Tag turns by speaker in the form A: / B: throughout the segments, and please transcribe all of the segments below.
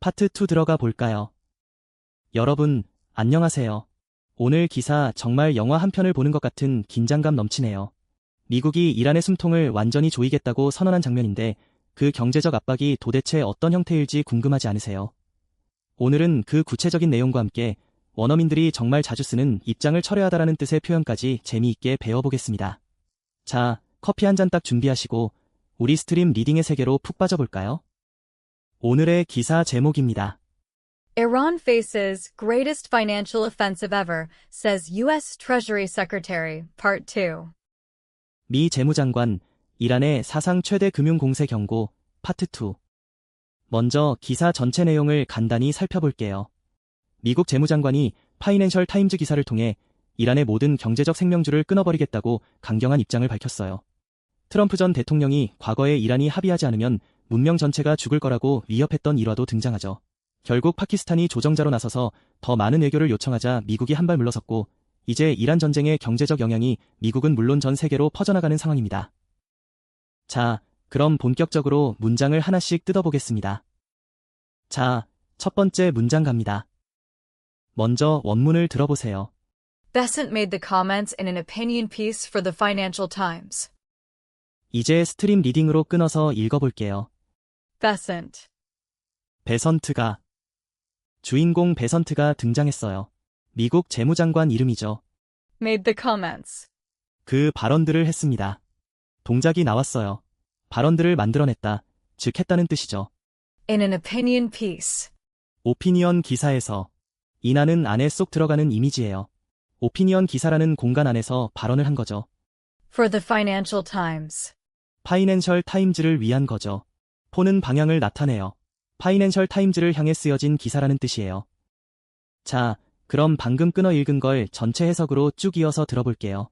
A: 파트 2 들어가 볼까요? 여러분, 안녕하세요. 오늘 기사 정말 영화 한 편을 보는 것 같은 긴장감 넘치네요. 미국이 이란의 숨통을 완전히 조이겠다고 선언한 장면인데 그 경제적 압박이 도대체 어떤 형태일지 궁금하지 않으세요? 오늘은 그 구체적인 내용과 함께 원어민들이 정말 자주 쓰는 입장을 철회하다라는 뜻의 표현까지 재미있게 배워보겠습니다. 자, 커피 한 잔 딱 준비하시고 우리 스트림 리딩의 세계로 푹 빠져볼까요? 오늘의 기사 제목입니다.
B: Iran faces greatest financial offensive ever, says U.S. Treasury Secretary, Part 2.
A: 미 재무장관, 이란의 사상 최대 금융 공세 경고, 파트 2. 먼저 기사 전체 내용을 간단히 살펴볼게요. 미국 재무장관이 파이낸셜 타임즈 기사를 통해 이란의 모든 경제적 생명줄을 끊어버리겠다고 강경한 입장을 밝혔어요. 트럼프 전 대통령이 과거에 이란이 합의하지 않으면 문명 전체가 죽을 거라고 위협했던 일화도 등장하죠. 결국 파키스탄이 조정자로 나서서 더 많은 외교를 요청하자 미국이 한 발 물러섰고 이제 이란 전쟁의 경제적 영향이 미국은 물론 전 세계로 퍼져나가는 상황입니다. 자, 그럼 본격적으로 문장을 하나씩 뜯어보겠습니다. 자, 첫 번째 문장 갑니다. 먼저 원문을 들어보세요.
B: Bessent made the comments in an opinion piece for the Financial Times.
A: 이제 스트림 리딩으로 끊어서 읽어볼게요.
B: Bessent.
A: 베선트가 주인공 베선트가 등장했어요. 미국 재무장관 이름이죠.
B: Made the comments.
A: 그 발언들을 했습니다. 동작이 나왔어요. 발언들을 만들어냈다, 즉 했다는 뜻이죠.
B: In an opinion piece.
A: 오피니언 기사에서 인하는 안에 쏙 들어가는 이미지예요. 오피니언 기사라는 공간 안에서 발언을 한 거죠.
B: For the Financial Times.
A: 파이낸셜 타임즈를 위한 거죠. 포는 방향을 나타내요. 파이낸셜 타임즈를 향해 쓰여진 기사라는 뜻이에요. 자, 그럼 방금 끊어 읽은 걸 전체 해석으로 쭉 이어서 들어볼게요.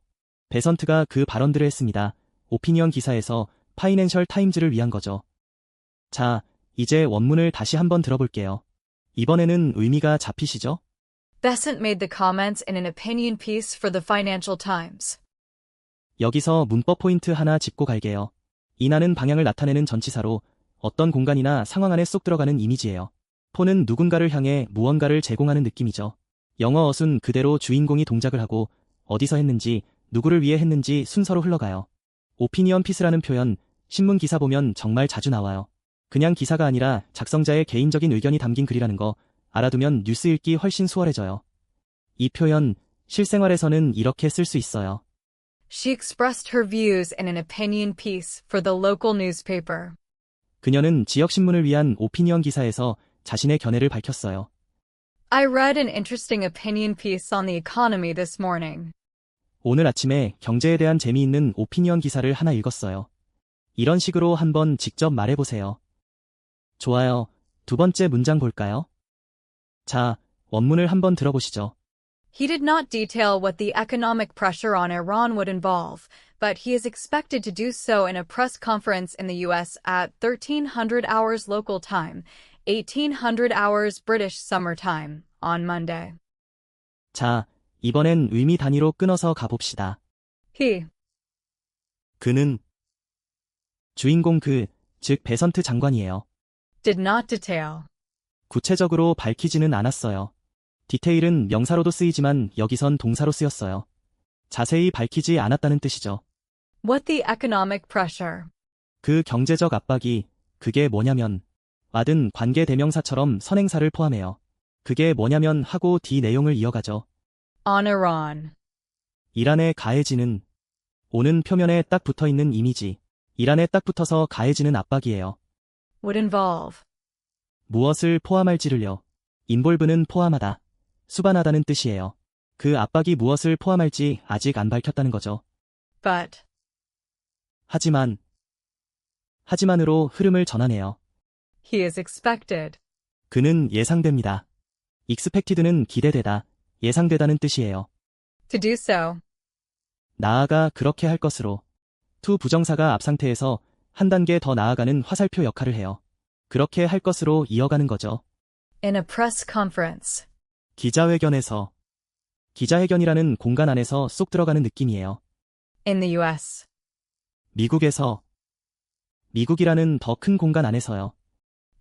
A: 베선트가 그 발언들을 했습니다. 오피니언 기사에서 파이낸셜 타임즈를 위한 거죠. 자, 이제 원문을 다시 한번 들어볼게요. 이번에는 의미가 잡히시죠?
B: Bessent made the comments in an opinion piece for the Financial Times.
A: 여기서 문법 포인트 하나 짚고 갈게요. 인하는 방향을 나타내는 전치사로 어떤 공간이나 상황 안에 쏙 들어가는 이미지예요. 포는 누군가를 향해 무언가를 제공하는 느낌이죠. 영어 어순 그대로 주인공이 동작을 하고 어디서 했는지, 누구를 위해 했는지 순서로 흘러가요. 오피니언 피스라는 표현, 신문 기사 보면 정말 자주 나와요. 그냥 기사가 아니라 작성자의 개인적인 의견이 담긴 글이라는 거 알아두면 뉴스 읽기 훨씬 수월해져요. 이 표현, 실생활에서는 이렇게 쓸 수 있어요.
B: She expressed her views in an opinion piece for the local newspaper.
A: 그녀는 지역신문을 위한 오피니언 기사에서 자신의 견해를 밝혔어요.
B: I read an interesting opinion piece on the economy this morning.
A: 오늘 아침에 경제에 대한 재미있는 오피니언 기사를 하나 읽었어요. 이런 식으로 한번 직접 말해보세요. 좋아요. 두 번째 문장 볼까요? 자, 원문을 한번 들어보시죠.
B: He did not detail what the economic pressure on Iran would involve, but he is expected to do so in a press conference in the U.S. at 1300 hours local time, 1800 hours British summer time, on Monday.
A: 자, 이번엔 의미 단위로 끊어서 가봅시다.
B: He
A: 그는 주인공 즉 베선트 장관이에요.
B: did not detail.
A: 구체적으로 밝히지는 않았어요. 디테일은 명사로도 쓰이지만 여기선 동사로 쓰였어요. 자세히 밝히지 않았다는 뜻이죠.
B: What the economic pressure.
A: 그 경제적 압박이 그게 뭐냐면 와든 관계 대명사처럼 선행사를 포함해요. 그게 뭐냐면 하고 뒤 내용을 이어가죠.
B: On Iran.
A: 이란에 가해지는 오는 표면에 딱 붙어있는 이미지. 이란에 딱 붙어서 가해지는 압박이에요.
B: Would involve.
A: 무엇을 포함할지를요. 인볼브는 포함하다, 수반하다는 뜻이에요. 그 압박이 무엇을 포함할지 아직 안 밝혔다는 거죠.
B: But.
A: 하지만으로 흐름을 전환해요.
B: He is expected.
A: 그는 예상됩니다. expected는 기대되다, 예상되다는 뜻이에요.
B: To do so.
A: 나아가 그렇게 할 것으로. to 부정사가 앞상태에서 한 단계 더 나아가는 화살표 역할을 해요. 그렇게 할 것으로 이어가는 거죠.
B: In a press conference.
A: 기자회견에서. 기자회견이라는 공간 안에서 쏙 들어가는 느낌이에요.
B: In the U.S.
A: 미국에서. 미국이라는 더 큰 공간 안에서요.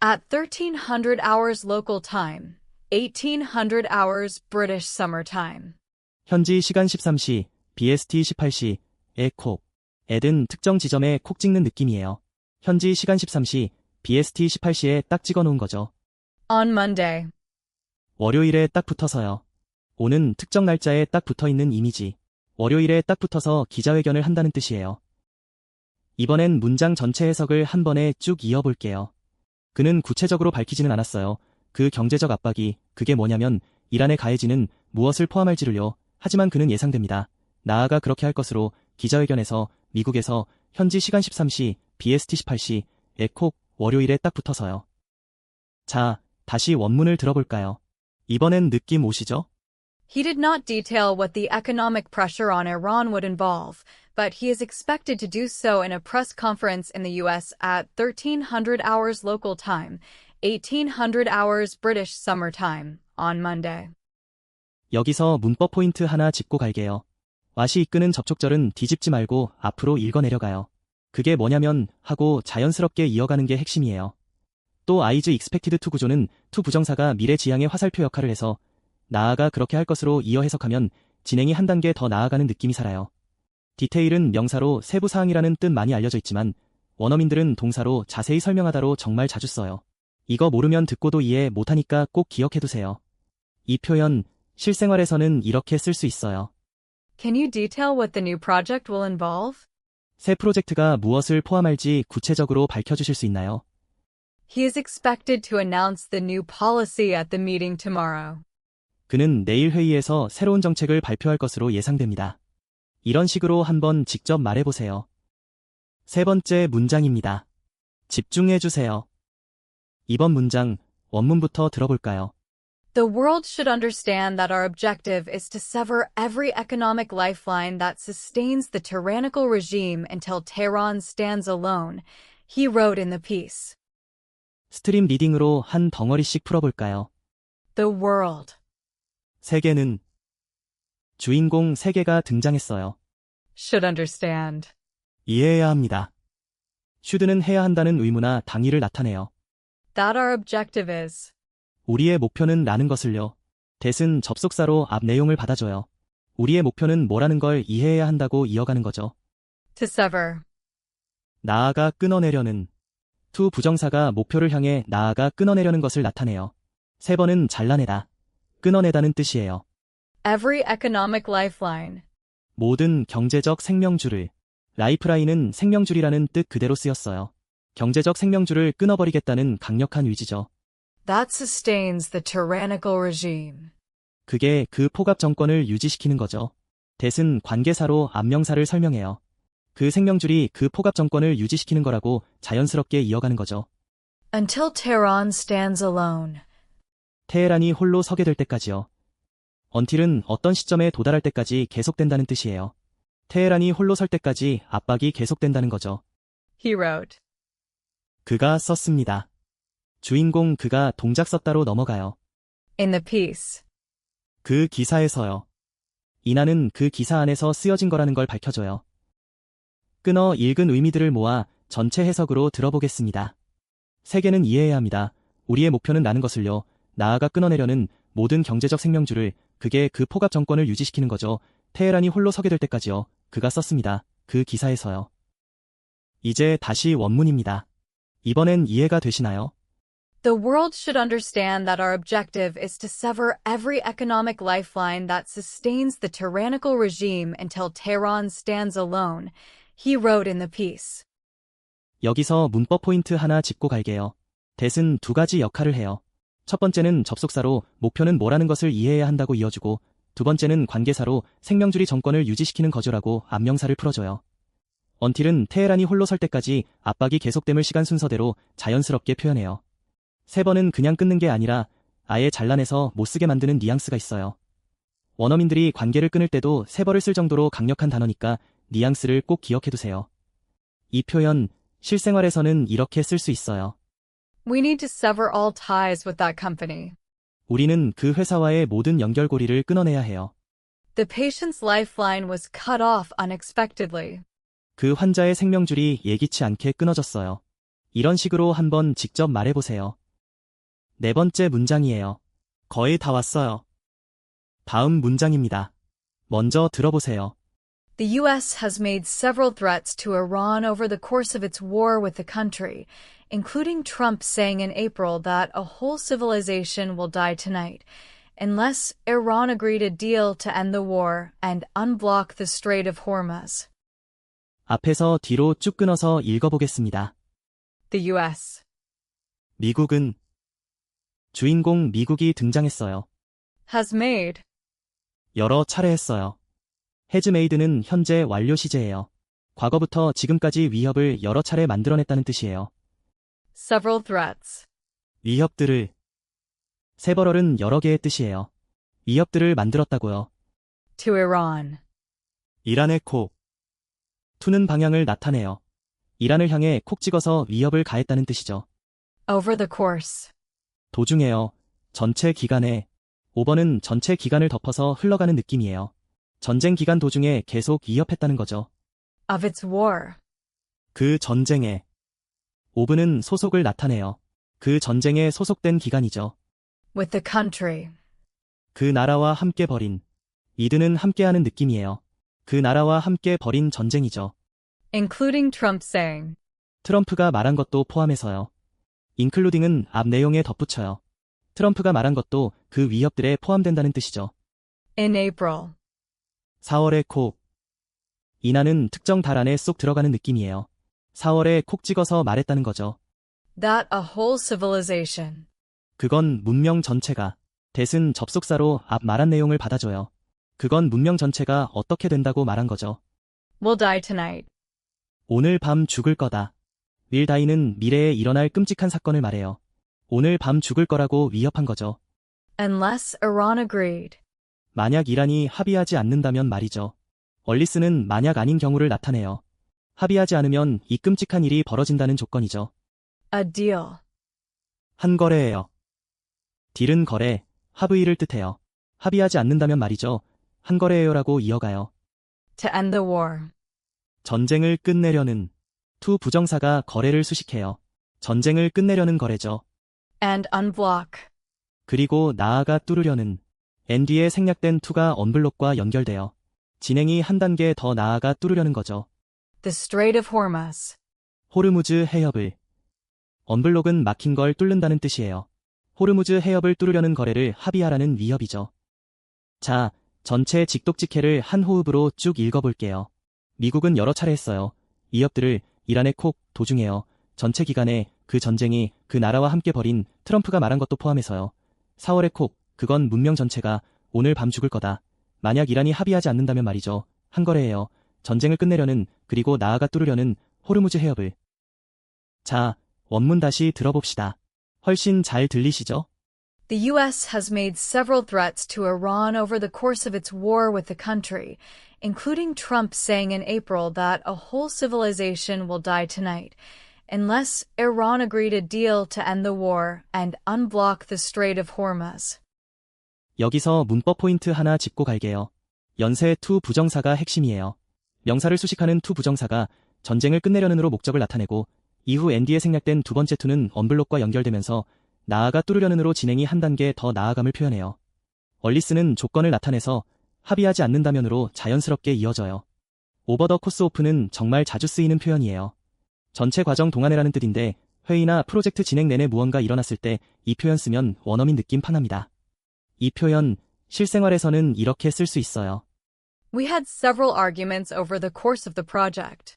B: at 1300 hours local time, 1800 hours British summer time.
A: 현지 시간 13시, BST 18시에 콕. at은 특정 지점에 콕 찍는 느낌이에요. 현지 시간 13시, BST 18시에 딱 찍어 놓은 거죠.
B: On Monday.
A: 월요일에 딱 붙어서요. 오는 특정 날짜에 딱 붙어 있는 이미지. 월요일에 딱 붙어서 기자회견을 한다는 뜻이에요. 이번엔 문장 전체 해석을 한 번에 쭉 이어볼게요. 그는 구체적으로 밝히지는 않았어요. 그 경제적 압박이, 그게 뭐냐면 이란에 가해지는 무엇을 포함할지를요. 하지만 그는 예상됩니다. 나아가 그렇게 할 것으로 기자회견에서 미국에서 현지 시간 13시, BST 18시에 콕 월요일에 딱 붙어서요. 자, 다시 원문을 들어볼까요? 이번엔 느낌 오시죠?
B: He did not detail what the economic pressure on Iran would involve, but he is expected to do so in a press conference in the US at 1300 hours local time, 1800 hours British summer time, on Monday.
A: 여기서 문법 포인트 하나 짚고 갈게요. 와시 이끄는 접촉절은 뒤집지 말고 앞으로 읽어내려가요. 그게 뭐냐면 하고 자연스럽게 이어가는 게 핵심이에요. 또 is expected to 구조는 to 부정사가 미래 지향의 화살표 역할을 해서 나아가 그렇게 할 것으로 이어 해석하면 진행이 한 단계 더 나아가는 느낌이 살아요. 디테일은 명사로 세부 사항이라는 뜻 많이 알려져 있지만 원어민들은 동사로 자세히 설명하다로 정말 자주 써요. 이거 모르면 듣고도 이해 못하니까 꼭 기억해두세요. 이 표현 실생활에서는 이렇게 쓸 수 있어요.
B: Can you detail what the new project will involve?
A: 새 프로젝트가 무엇을 포함할지 구체적으로 밝혀주실 수 있나요?
B: He is expected to announce the new policy at the meeting tomorrow.
A: 그는 내일 회의에서 새로운 정책을 발표할 것으로 예상됩니다. 이런 식으로 한번 직접 말해보세요. 세 번째 문장입니다. 집중해주세요. 이번 문장 원문부터 들어볼까요?
B: The world should understand that our objective is to sever every economic lifeline that sustains the tyrannical regime until Tehran stands alone, he wrote in the piece.
A: 스트림 리딩으로 한 덩어리씩 풀어볼까요?
B: The world
A: 세계는 주인공 세계가 등장했어요.
B: should understand.
A: 이해해야 합니다. should는 해야 한다는 의무나 당위를 나타내요.
B: That our objective is.
A: 우리의 목표는 라는 것을요. that은 접속사로 앞 내용을 받아줘요. 우리의 목표는 뭐라는 걸 이해해야 한다고 이어가는 거죠.
B: To sever.
A: 나아가 끊어내려는 to 부정사가 목표를 향해 나아가 끊어내려는 것을 나타내요. 세 번은 잘라내다, 끊어내다는 뜻이에요.
B: Every economic lifeline.
A: 모든 경제적 생명줄을, 라이프라인은 생명줄이라는 뜻 그대로 쓰였어요. 경제적 생명줄을 끊어버리겠다는 강력한 의지죠.
B: That sustains the tyrannical regime.
A: 그게 그 포갑 정권을 유지시키는 거죠. that은 관계사로 앞명사를 설명해요. 그 생명줄이 그 포갑 정권을 유지시키는 거라고 자연스럽게 이어가는 거죠.
B: Until Tehran stands alone.
A: 테헤란이 홀로 서게 될 때까지요. until은 어떤 시점에 도달할 때까지 계속된다는 뜻이에요. 테헤란이 홀로 설 때까지 압박이 계속된다는 거죠.
B: He wrote.
A: 그가 썼습니다. 주인공 그가 동작 썼다로 넘어가요.
B: In the piece.
A: 그 기사에서요. 인하는 그 기사 안에서 쓰여진 거라는 걸 밝혀줘요. 끊어 읽은 의미들을 모아 전체 해석으로 들어보겠습니다. 세계는 이해해야 합니다. 우리의 목표는 라는 것을요. 나아가 끊어내려는 모든 경제적 생명줄을, 그게 그 포갑 정권을 유지시키는 거죠. 테헤란이 홀로 서게 될 때까지요. 그가 썼습니다. 그 기사에서요. 이제 다시 원문입니다. 이번엔 이해가 되시나요?
B: The world should understand that our objective is to sever every economic lifeline that sustains the tyrannical regime until Tehran stands alone, he wrote in the piece.
A: 여기서 문법 포인트 하나 짚고 갈게요. that은 두 가지 역할을 해요. 첫 번째는 접속사로 목표는 뭐라는 것을 이해해야 한다고 이어주고, 두 번째는 관계사로 생명줄이 정권을 유지시키는 거죠라고 앞명사를 풀어줘요. until은 테헤란이 홀로 설 때까지 압박이 계속됨을 시간 순서대로 자연스럽게 표현해요. 세 번은 그냥 끊는 게 아니라 아예 잘라내서 못쓰게 만드는 뉘앙스가 있어요. 원어민들이 관계를 끊을 때도 세 번을 쓸 정도로 강력한 단어니까 뉘앙스를 꼭 기억해두세요. 이 표현 실생활에서는 이렇게 쓸 수 있어요.
B: We need to sever all ties with that company.
A: 우리는 그 회사와의 모든 연결고리를 끊어내야 해요.
B: The patient's lifeline was cut off unexpectedly.
A: 그 환자의 생명줄이 예기치 않게 끊어졌어요. 이런 식으로 한번 직접 말해보세요. 네 번째 문장이에요. 거의 다 왔어요. 다음 문장입니다. 먼저 들어보세요.
B: The U.S. has made several threats to Iran over the course of its war with the country, including Trump saying in April that a whole civilization will die tonight, unless Iran agreed a deal to end the war and unblock the Strait of Hormuz.
A: 앞에서 뒤로 쭉 끊어서 읽어보겠습니다.
B: The U.S.
A: 미국은 주인공 미국이 등장했어요.
B: has made
A: 여러 차례 했어요. has made는 현재 완료 시제예요. 과거부터 지금까지 위협을 여러 차례 만들어냈다는 뜻이에요.
B: several threats
A: 위협들을 several은 여러 개의 뜻이에요. 위협들을 만들었다고요.
B: to Iran.
A: 이란의 콕. to는 방향을 나타내요. 이란을 향해 콕 찍어서 위협을 가했다는 뜻이죠.
B: over the course
A: 도중에요. 전체 기간에. 5번은 전체 기간을 덮어서 흘러가는 느낌이에요. 전쟁 기간 도중에 계속 위협했다는 거죠.
B: of its war.
A: 그 전쟁에. 5번은 소속을 나타내요. 그 전쟁에 소속된 기간이죠.
B: with the country.
A: 그 나라와 함께 벌인. 이드는 함께하는 느낌이에요. 그 나라와 함께 벌인 전쟁이죠.
B: including Trump saying
A: 트럼프가 말한 것도 포함해서요. including은 앞 내용에 덧붙여요. 트럼프가 말한 것도 그 위협들에 포함된다는 뜻이죠.
B: in April.
A: 4월에 콕. 이나는 특정 달 안에 쏙 들어가는 느낌이에요. 4월에 콕 찍어서 말했다는 거죠.
B: that a whole civilization
A: 그건 문명 전체가. that은 접속사로 앞 말한 내용을 받아줘요. 그건 문명 전체가 어떻게 된다고 말한 거죠.
B: will die tonight.
A: 오늘 밤 죽을 거다. will die는 미래에 일어날 끔찍한 사건을 말해요. 오늘 밤 죽을 거라고 위협한 거죠.
B: unless Iran agreed.
A: 만약 이란이 합의하지 않는다면 말이죠. 얼리스는 만약 아닌 경우를 나타내요. 합의하지 않으면 이 끔찍한 일이 벌어진다는 조건이죠.
B: a deal.
A: 한 거래예요. 딜은 거래, 합의를 뜻해요. 합의하지 않는다면 말이죠. 한 거래예요라고 이어가요.
B: to end the war.
A: 전쟁을 끝내려는 to 부정사가 거래를 수식해요. 전쟁을 끝내려는 거래죠.
B: and unblock.
A: 그리고 나아가 뚫으려는 n 뒤에 생략된 to가 언블록과 연결돼요. 진행이 한 단계 더 나아가 뚫으려는 거죠.
B: the Strait of Hormuz.
A: 호르무즈 해협을. 언블록은 막힌 걸 뚫는다는 뜻이에요. 호르무즈 해협을 뚫으려는 거래를 합의하라는 위협이죠. 자, 전체 직독직해를 한 호흡으로 쭉 읽어볼게요. 미국은 여러 차례 했어요. 위협들을 이란의 콕 도중에요. 전체 기간에 그 전쟁이 그 나라와 함께 벌인 트럼프가 말한 것도 포함해서요. 4월의 콕, 그건 문명 전체가 오늘 밤 죽을 거다. 만약 이란이 합의하지 않는다면 말이죠. 한 거래예요. 전쟁을 끝내려는 그리고 나아가 뚫으려는 호르무즈 해협을. 자, 원문 다시 들어봅시다. 훨씬 잘 들리시죠?
B: The U.S. has made several threats to Iran over the course of its war with the country, including Trump saying in April that a whole civilization will die tonight, unless Iran agreed a deal to end the war and unblock the Strait of Hormuz.
A: 여기서 문법 포인트 하나 짚고 갈게요. 연세 to 부정사가 핵심이에요. 명사를 수식하는 to 부정사가 전쟁을 끝내려는으로 목적을 나타내고 이후 nd에 생략된 두 번째 to는 언블록과 연결되면서 나아가 뚫으려는으로 진행이 한 단계 더 나아감을 표현해요. 얼리스는 조건을 나타내서 합의하지 않는다면으로 자연스럽게 이어져요. 오버 더 코스 오프는 정말 자주 쓰이는 표현이에요. 전체 과정 동안에라는 뜻인데 회의나 프로젝트 진행 내내 무언가 일어났을 때 이 표현 쓰면 원어민 느낌 파납니다. 이 표현 실생활에서는 이렇게 쓸 수 있어요.
B: We had several arguments over the course of the project.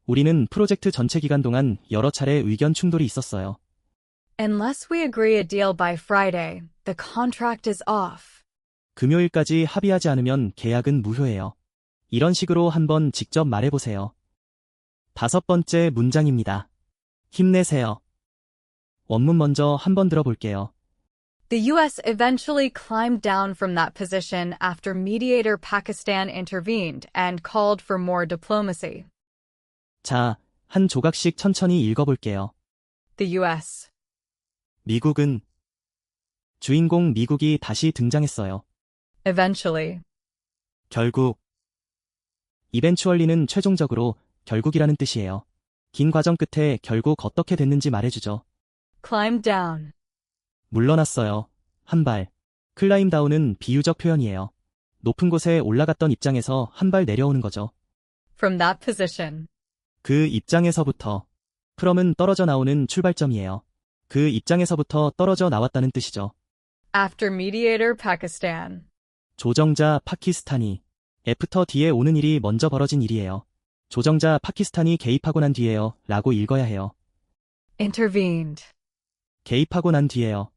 A: 우리는 프로젝트 전체 기간 동안 여러 차례 의견 충돌이 있었어요.
B: Unless we agree a deal by Friday, the contract is off.
A: 금요일까지 합의하지 않으면 계약은 무효예요. 이런 식으로 한번 직접 말해보세요. 5번째 문장입니다. 힘내세요. 원문 먼저 한번 들어볼게요.
B: The U.S. eventually climbed down from that position after mediator Pakistan intervened and called for more diplomacy.
A: 자, 한 조각씩 천천히 읽어볼게요.
B: The U.S.
A: 미국은 주인공 미국이 다시 등장했어요.
B: eventually
A: 결국 eventually는 최종적으로 결국이라는 뜻이에요. 긴 과정 끝에 결국 어떻게 됐는지 말해주죠.
B: Climb down.
A: 물러났어요. 한 발. 클라임 다운은 비유적 표현이에요. 높은 곳에 올라갔던 입장에서 한 발 내려오는 거죠.
B: From that position.
A: 그 입장에서부터. from은 떨어져 나오는 출발점이에요. 그 입장에서부터 떨어져 나왔다는 뜻이죠.
B: After mediator Pakistan.
A: 조정자 파키스탄이. 애프터 뒤에 오는 일이 먼저 벌어진 일이에요. 조정자 파키스탄이 개입하고 난 뒤에요. 라고 읽어야 해요.
B: Intervened.
A: 개입하고 난 뒤에요.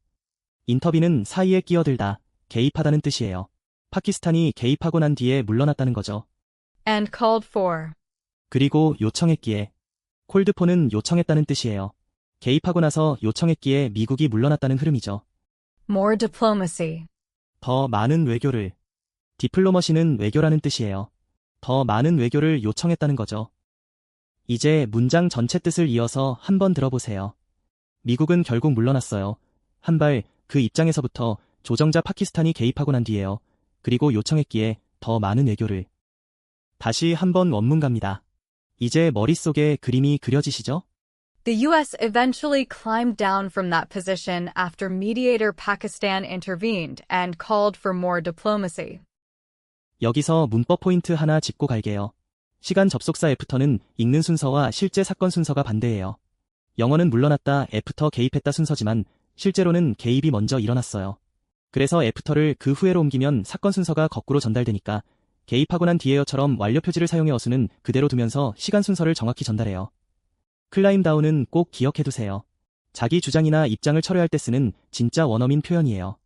A: 인터비는 사이에 끼어들다, 개입하다는 뜻이에요. 파키스탄이 개입하고 난 뒤에 물러났다는 거죠.
B: And called for.
A: 그리고 요청했기에. 콜드포는 요청했다는 뜻이에요. 개입하고 나서 요청했기에 미국이 물러났다는 흐름이죠.
B: More diplomacy.
A: 더 많은 외교를. 디플로머시는 외교라는 뜻이에요. 더 많은 외교를 요청했다는 거죠. 이제 문장 전체 뜻을 이어서 한번 들어보세요. 미국은 결국 물러났어요. 한 발, 그 입장에서부터 조정자 파키스탄이 개입하고 난 뒤에요. 그리고 요청했기에 더 많은 외교를. 다시 한번 원문 갑니다. 이제 머릿속에 그림이 그려지시죠?
B: The U.S. eventually climbed down from that position after mediator Pakistan intervened and called for more diplomacy.
A: 여기서 문법 포인트 하나 짚고 갈게요. 시간 접속사 애프터는 읽는 순서와 실제 사건 순서가 반대예요. 영어는 물러났다, 애프터 개입했다 순서지만 실제로는 개입이 먼저 일어났어요. 그래서 애프터를 그 후에로 옮기면 사건 순서가 거꾸로 전달되니까 개입하고 난 뒤에요처럼 완료 표지를 사용해 어수는 그대로 두면서 시간 순서를 정확히 전달해요. 클라임 다운은 꼭 기억해두세요. 자기 주장이나 입장을 철회할 때 쓰는 진짜 원어민 표현이에요.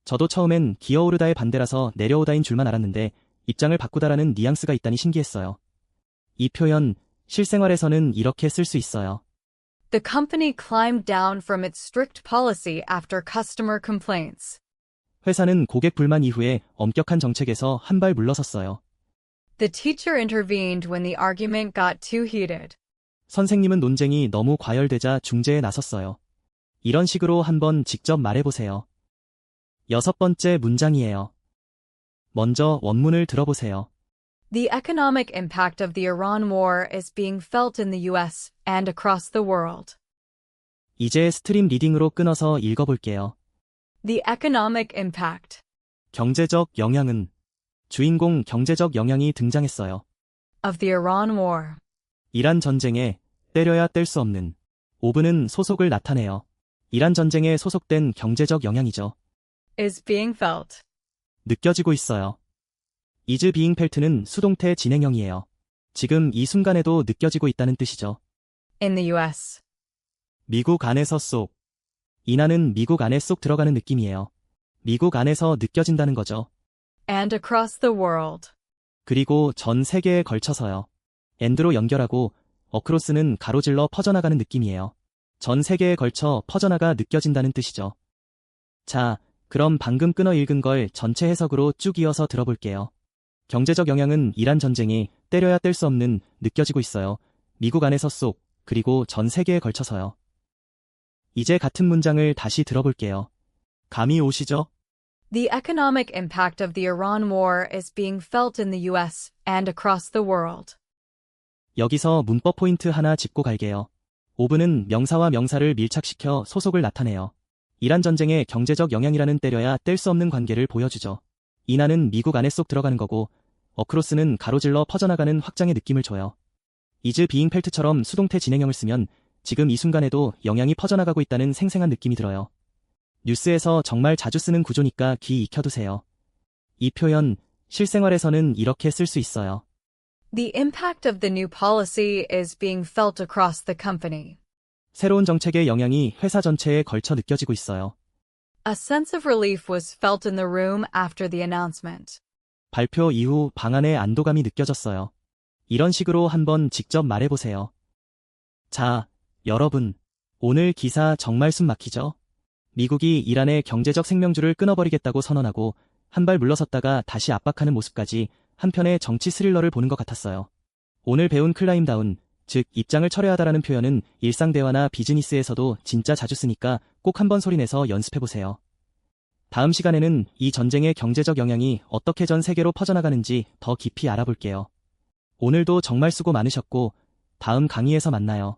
A: 저도 처음엔 기어오르다의 반대라서 내려오다인 줄만 알았는데 입장을 바꾸다라는 뉘앙스가 있다니 신기했어요. 이 표현, 실생활에서는 이렇게 쓸 수 있어요.
B: The company climbed down from its strict policy after customer complaints.
A: 회사는 고객 불만 이후에 엄격한 정책에서 한 발 물러섰어요.
B: The teacher intervened when the argument got too heated.
A: 선생님은 논쟁이 너무 과열되자 중재에 나섰어요. 이런 식으로 한번 직접 말해보세요. 6번째 문장이에요. 먼저 원문을 들어보세요.
B: The economic impact of the Iran war is being felt in the U.S. and across the world.
A: 이제 스트림 리딩으로 끊어서 읽어볼게요.
B: The economic impact
A: 경제적 영향은 주인공 경제적 영향이 등장했어요.
B: of the Iran war
A: 이란 전쟁에 때려야 뗄 수 없는 오브는 소속을 나타내요. 이란 전쟁에 소속된 경제적 영향이죠.
B: is being felt
A: 느껴지고 있어요. is being felt는 수동태 진행형이에요. 지금 이 순간에도 느껴지고 있다는 뜻이죠.
B: in the U.S.
A: 미국 안에서 쏙. 인하는 미국 안에 쏙 들어가는 느낌이에요. 미국 안에서 느껴진다는 거죠.
B: and across the world.
A: 그리고 전 세계에 걸쳐서요. and로 연결하고 across는 가로질러 퍼져나가는 느낌이에요. 전 세계에 걸쳐 퍼져나가 느껴진다는 뜻이죠. 자, 그럼 방금 끊어 읽은 걸 전체 해석으로 쭉 이어서 들어볼게요. 경제적 영향은 이란 전쟁이 때려야 뗄 수 없는 느껴지고 있어요. 미국 안에서 쏙, 그리고 전 세계에 걸쳐서요. 이제 같은 문장을 다시 들어볼게요. 감이 오시죠?
B: The economic impact of the Iran war is being felt in the U.S. and across the world.
A: 여기서 문법 포인트 하나 짚고 갈게요. 오브는 명사와 명사를 밀착시켜 소속을 나타내요. 이란 전쟁의 경제적 영향이라는 때려야 뗄 수 없는 관계를 보여주죠. 인하는 미국 안에 쏙 들어가는 거고 어크로스는 가로질러 퍼져나가는 확장의 느낌을 줘요. is being felt처럼 수동태 진행형을 쓰면 지금 이 순간에도 영향이 퍼져나가고 있다는 생생한 느낌이 들어요. 뉴스에서 정말 자주 쓰는 구조니까 귀 익혀두세요. 이 표현, 실생활에서는 이렇게 쓸 수 있어요.
B: The impact of the new policy is being felt across the company.
A: 새로운 정책의 영향이 회사 전체에 걸쳐 느껴지고 있어요.
B: A sense of relief was felt in the room after the announcement.
A: 발표 이후 방 안에 안도감이 느껴졌어요. 이런 식으로 한번 직접 말해보세요. 자, 여러분, 오늘 기사 정말 숨 막히죠? 미국이 이란의 경제적 생명줄을 끊어버리겠다고 선언하고 한 발 물러섰다가 다시 압박하는 모습까지 한편의 정치 스릴러를 보는 것 같았어요. 오늘 배운 클라임 다운, 즉 입장을 철회하다라는 표현은 일상 대화나 비즈니스에서도 진짜 자주 쓰니까 꼭 한번 소리내서 연습해보세요. 다음 시간에는 이 전쟁의 경제적 영향이 어떻게 전 세계로 퍼져나가는지 더 깊이 알아볼게요. 오늘도 정말 수고 많으셨고 다음 강의에서 만나요.